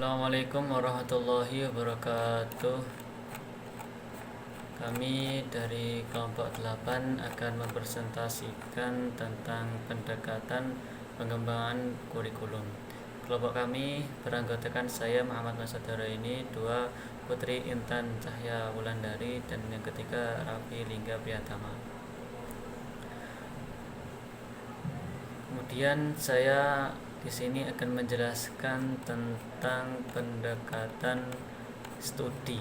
Assalamualaikum warahmatullahi wabarakatuh. Kami dari kelompok 8 akan mempresentasikan tentang pendekatan pengembangan kurikulum. Kelompok kami beranggotakan saya Muhammad Masadara ini, dua Putri Intan Cahya Wulandari, dan yang ketiga Raffi Lingga Priyatama. Kemudian saya di sini akan menjelaskan tentang pendekatan studi.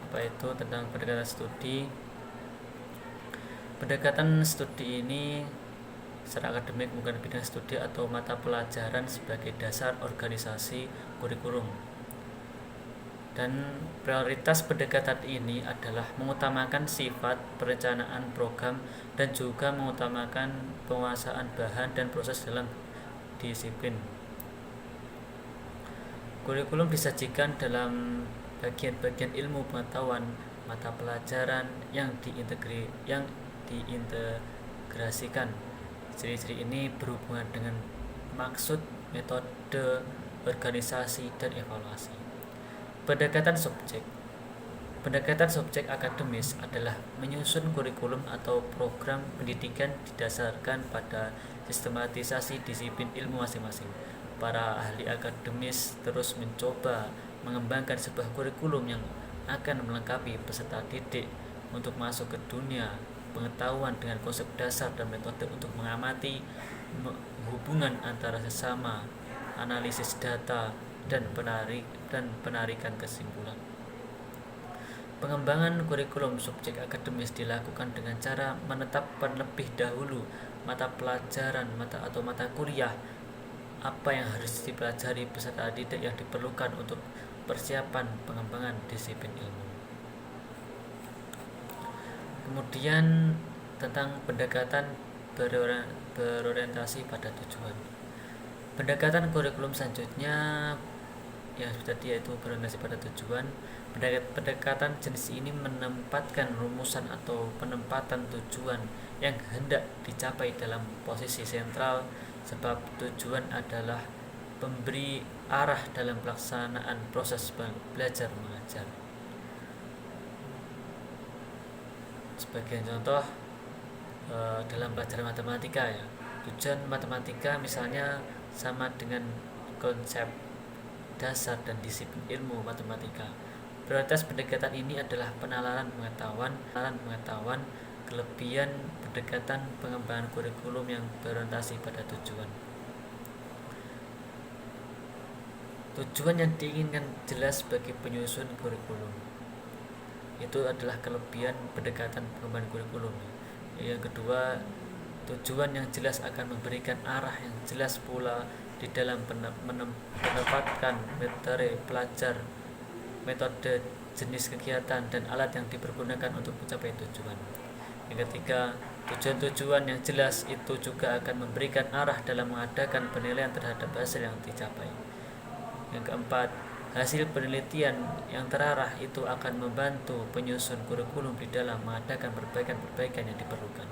Apa itu tentang pendekatan studi? Pendekatan studi ini secara akademik bukan bidang studi atau mata pelajaran sebagai dasar organisasi kurikulum. Dan prioritas pendekatan ini adalah mengutamakan sifat perencanaan program dan juga mengutamakan penguasaan bahan dan proses dalam disiplin. Kurikulum disajikan dalam bagian-bagian ilmu pengetahuan mata pelajaran yang diintegrasikan. Ciri-ciri ini berhubungan dengan maksud, metode, organisasi, dan evaluasi. Pendekatan subjek. Pendekatan subjek akademis adalah menyusun kurikulum atau program pendidikan didasarkan pada sistematisasi disiplin ilmu masing-masing. Para ahli akademis terus mencoba mengembangkan sebuah kurikulum yang akan melengkapi peserta didik untuk masuk ke dunia pengetahuan dengan konsep dasar dan metode untuk mengamati hubungan antara sesama, analisis data, dan penarikan kesimpulan. Pengembangan kurikulum subjek akademis dilakukan dengan cara menetapkan lebih dahulu mata pelajaran atau mata kuliah apa yang harus dipelajari peserta didik yang diperlukan untuk persiapan pengembangan disiplin ilmu. Kemudian tentang pendekatan berorientasi pada tujuan. Pendekatan kurikulum selanjutnya yang tadi yaitu berorientasi pada tujuan. Pendekatan jenis ini menempatkan rumusan atau penempatan tujuan yang hendak dicapai dalam posisi sentral, sebab tujuan adalah pemberi arah dalam pelaksanaan proses belajar mengajar. Sebagai contoh dalam pelajaran matematika ya, tujuan matematika misalnya sama dengan konsep dasar dan disiplin ilmu matematika. Prioritas pendekatan ini adalah penalaran pengetahuan, kelebihan pendekatan pengembangan kurikulum yang berorientasi pada tujuan. Tujuan yang diinginkan jelas bagi penyusun kurikulum. Itu adalah kelebihan pendekatan pengembangan kurikulum. Yang kedua, tujuan yang jelas akan memberikan arah yang jelas pula di dalam menempatkan metode pelajar, metode, jenis kegiatan, dan alat yang dipergunakan untuk mencapai tujuan. Yang ketiga, tujuan-tujuan yang jelas itu juga akan memberikan arah dalam mengadakan penilaian terhadap hasil yang dicapai. Yang keempat, hasil penelitian yang terarah itu akan membantu penyusun kurikulum di dalam mengadakan perbaikan-perbaikan yang diperlukan.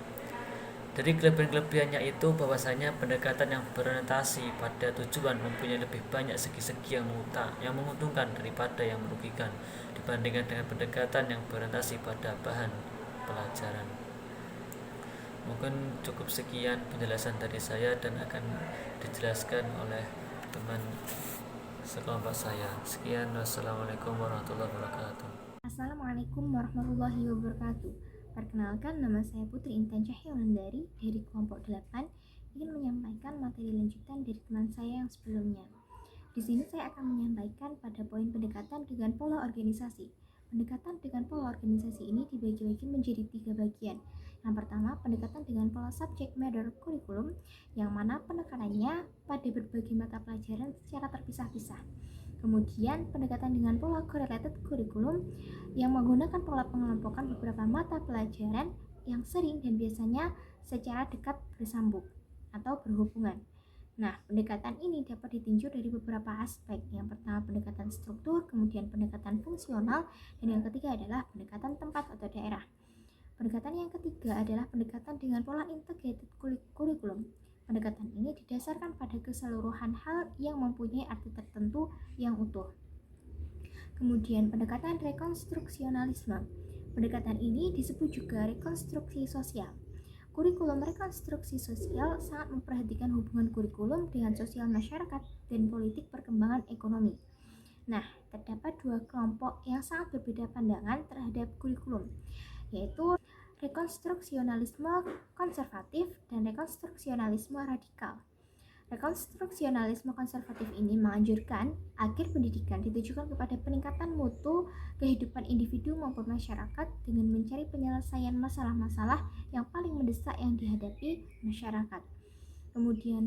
Dari kelebihan-kelebihannya itu bahwasanya pendekatan yang berorientasi pada tujuan mempunyai lebih banyak segi-segi yang menguntungkan daripada yang merugikan dibandingkan dengan pendekatan yang berorientasi pada bahan pelajaran. Mungkin cukup sekian penjelasan dari saya dan akan dijelaskan oleh teman sekelompok saya. Sekian, wassalamualaikum warahmatullahi wabarakatuh. Assalamualaikum warahmatullahi wabarakatuh. Perkenalkan, nama saya Putri Intan Cahya Wulandari dari kelompok 8 ingin menyampaikan materi lanjutan dari teman saya yang sebelumnya. Di sini saya akan menyampaikan pada poin pendekatan dengan pola organisasi. Pendekatan dengan pola organisasi ini dibagi-bagi menjadi 3 bagian. Yang pertama, pendekatan dengan pola subject matter kurikulum, yang mana penekanannya pada berbagai mata pelajaran secara terpisah-pisah. Kemudian pendekatan dengan pola correlated kurikulum yang menggunakan pola pengelompokan beberapa mata pelajaran yang sering dan biasanya secara dekat bersambung atau berhubungan. Nah, pendekatan ini dapat ditinjau dari beberapa aspek. Yang pertama pendekatan struktur, kemudian pendekatan fungsional, dan yang ketiga adalah pendekatan tempat atau daerah. Pendekatan yang ketiga adalah pendekatan dengan pola integrated kurikulum. Pendekatan ini didasarkan pada keseluruhan hal yang mempunyai arti tertentu yang utuh. Kemudian pendekatan rekonstruksionalisme. Pendekatan ini disebut juga rekonstruksi sosial. Kurikulum rekonstruksi sosial sangat memperhatikan hubungan kurikulum dengan sosial masyarakat dan politik perkembangan ekonomi. Nah, terdapat dua kelompok yang sangat berbeda pandangan terhadap kurikulum, yaitu rekonstruksionalisme konservatif dan rekonstruksionalisme radikal. Rekonstruksionalisme konservatif ini menganjurkan agar pendidikan ditujukan kepada peningkatan mutu kehidupan individu maupun masyarakat dengan mencari penyelesaian masalah-masalah yang paling mendesak yang dihadapi masyarakat. Kemudian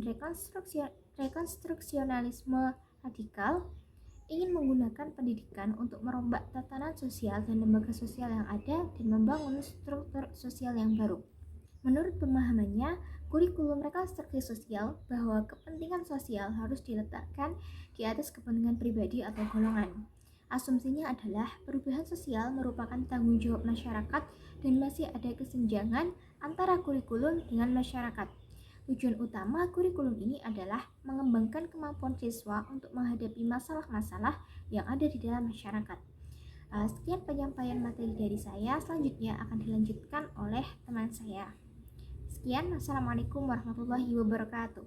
rekonstruksionalisme radikal ingin menggunakan pendidikan untuk merombak tatanan sosial dan lembaga sosial yang ada dan membangun struktur sosial yang baru. Menurut pemahamannya, kurikulum rekonstruksi sosial bahwa kepentingan sosial harus diletakkan di atas kepentingan pribadi atau golongan. Asumsinya adalah perubahan sosial merupakan tanggung jawab masyarakat dan masih ada kesenjangan antara kurikulum dengan masyarakat. Tujuan utama kurikulum ini adalah mengembangkan kemampuan siswa untuk menghadapi masalah-masalah yang ada di dalam masyarakat. Sekian penyampaian materi dari saya, selanjutnya akan dilanjutkan oleh teman saya. Sekian, Assalamualaikum warahmatullahi wabarakatuh.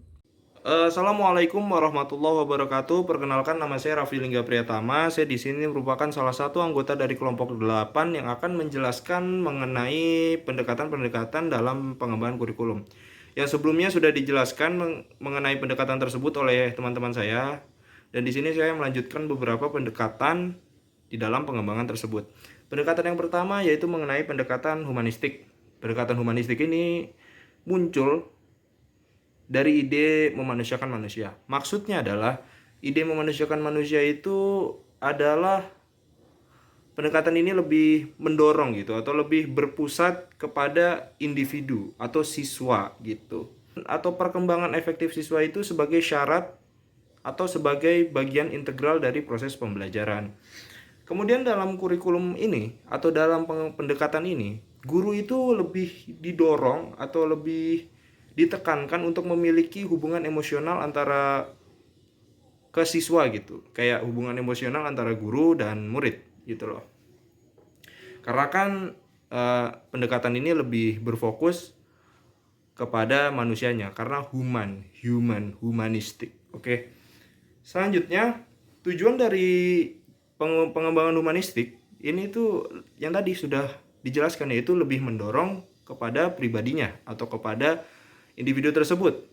Assalamualaikum warahmatullahi wabarakatuh. Perkenalkan, nama saya Raffi Lingga Priyatama. Saya di sini merupakan salah satu anggota dari kelompok 8 yang akan menjelaskan mengenai pendekatan-pendekatan dalam pengembangan kurikulum. Yang sebelumnya sudah dijelaskan mengenai pendekatan tersebut oleh teman-teman saya, dan di sini saya melanjutkan beberapa pendekatan di dalam pengembangan tersebut. Pendekatan yang pertama yaitu mengenai pendekatan humanistik. Pendekatan humanistik ini muncul dari ide memanusiakan manusia. Maksudnya adalah ide memanusiakan manusia itu adalah pendekatan ini lebih mendorong gitu, atau lebih berpusat kepada individu atau siswa gitu. Atau perkembangan efektif siswa itu sebagai syarat atau sebagai bagian integral dari proses pembelajaran. Kemudian dalam kurikulum ini atau dalam pendekatan ini, guru itu lebih didorong atau lebih ditekankan untuk memiliki hubungan emosional antara ke siswa gitu, kayak hubungan emosional antara guru dan murid gitu loh. Karena kan pendekatan ini lebih berfokus kepada manusianya, karena humanistik. Oke. Selanjutnya, tujuan dari pengembangan humanistik ini tuh yang tadi sudah dijelaskan, yaitu lebih mendorong kepada pribadinya atau kepada individu tersebut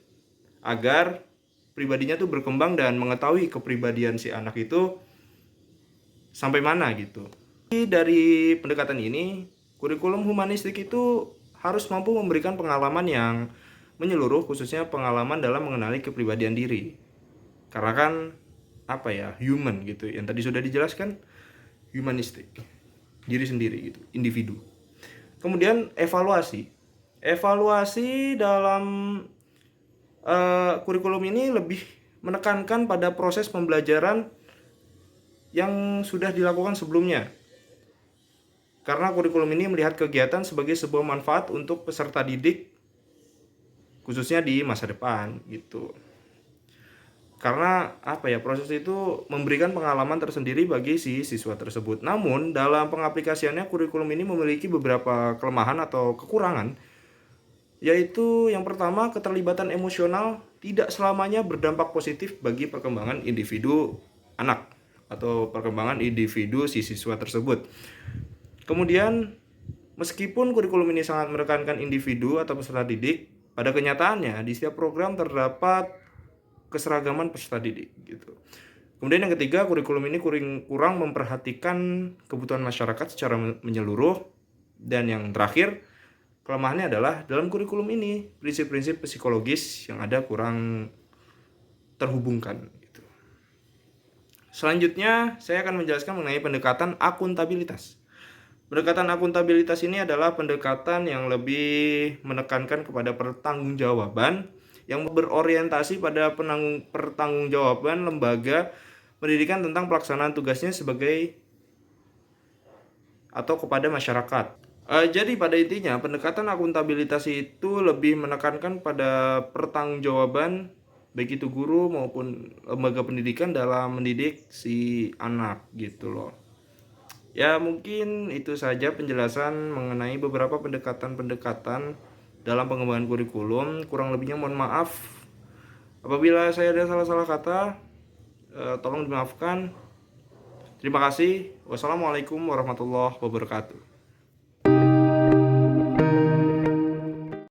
agar pribadinya tuh berkembang dan mengetahui kepribadian si anak itu sampai mana gitu. Dari pendekatan ini, kurikulum humanistik itu harus mampu memberikan pengalaman yang menyeluruh, khususnya pengalaman dalam mengenali kepribadian diri. Karena kan human gitu, yang tadi sudah dijelaskan, humanistik, diri sendiri gitu, individu. Kemudian evaluasi dalam kurikulum ini lebih menekankan pada proses pembelajaran yang sudah dilakukan sebelumnya, karena kurikulum ini melihat kegiatan sebagai sebuah manfaat untuk peserta didik, khususnya di masa depan gitu. Karena proses itu memberikan pengalaman tersendiri bagi si siswa tersebut. Namun dalam pengaplikasiannya, kurikulum ini memiliki beberapa kelemahan atau kekurangan, yaitu yang pertama, keterlibatan emosional tidak selamanya berdampak positif bagi perkembangan individu anak atau perkembangan individu si siswa tersebut. Kemudian, meskipun kurikulum ini sangat menekankan individu atau peserta didik, pada kenyataannya di setiap program terdapat keseragaman peserta didik gitu. Kemudian yang ketiga, kurikulum ini kurang memperhatikan kebutuhan masyarakat secara menyeluruh. Dan yang terakhir, kelemahannya adalah dalam kurikulum ini prinsip-prinsip psikologis yang ada kurang terhubungkan gitu. Selanjutnya, saya akan menjelaskan mengenai pendekatan akuntabilitas. Pendekatan akuntabilitas ini adalah pendekatan yang lebih menekankan kepada pertanggungjawaban, yang berorientasi pada pertanggungjawaban lembaga pendidikan tentang pelaksanaan tugasnya sebagai atau kepada masyarakat. Jadi pada intinya pendekatan akuntabilitas itu lebih menekankan pada pertanggungjawaban baik itu guru maupun lembaga pendidikan dalam mendidik si anak gitu loh. Ya mungkin itu saja penjelasan mengenai beberapa pendekatan-pendekatan dalam pengembangan kurikulum. Kurang lebihnya mohon maaf apabila saya ada salah-salah kata, tolong dimaafkan. Terima kasih. Wassalamualaikum warahmatullahi wabarakatuh.